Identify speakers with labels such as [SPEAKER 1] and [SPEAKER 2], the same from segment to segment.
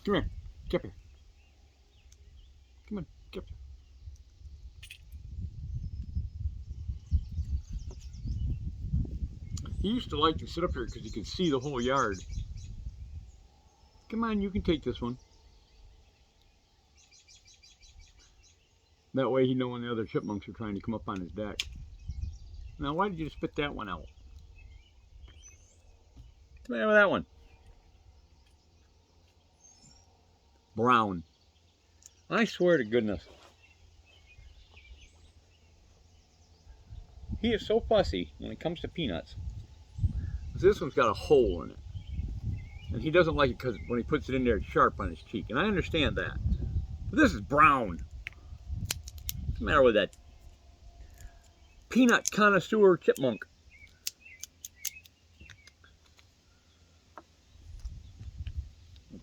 [SPEAKER 1] Come here. Get up here. Come on. Get up here. He used to like to sit up here because he could see the whole yard. Come on, you can take this one. That way he'd know when the other chipmunks are trying to come up on his deck. Now, why did you spit that one out? What's the matter with that one? Brown. I swear to goodness. He is so fussy when it comes to peanuts. This one's got a hole in it. And he doesn't like it because when he puts it in there, it's sharp on his cheek. And I understand that. But this is brown. What's the matter with that peanut connoisseur chipmunk?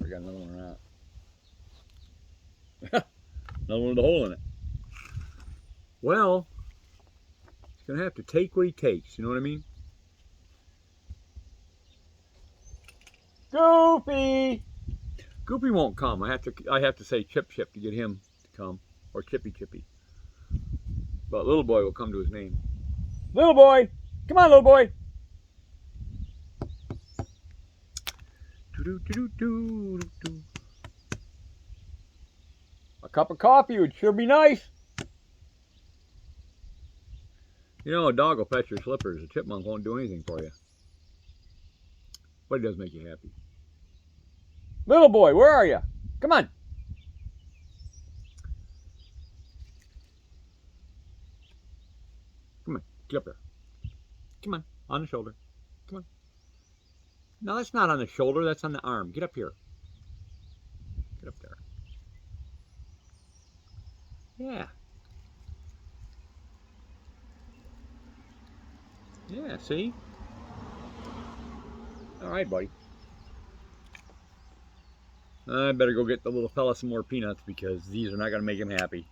[SPEAKER 1] I got another one out. Another one with a hole in it. Well, he's going to have to take what he takes. You know what I mean? Goofy! Goofy won't come. I have to say Chip Chip to get him to come. Or Chippy Chippy. But little boy will come to his name. Little boy! Come on, little boy! A cup of coffee would sure be nice. You know, a dog will fetch your slippers. A chipmunk won't do anything for you. But it does make you happy. Little boy, where are you? Come on. Come on, get up there. Come on the shoulder. Come on. No, that's not on the shoulder, that's on the arm. Get up here. Get up there. Yeah. Yeah, see? All right, buddy. I better go get the little fella some more peanuts because these are not going to make him happy.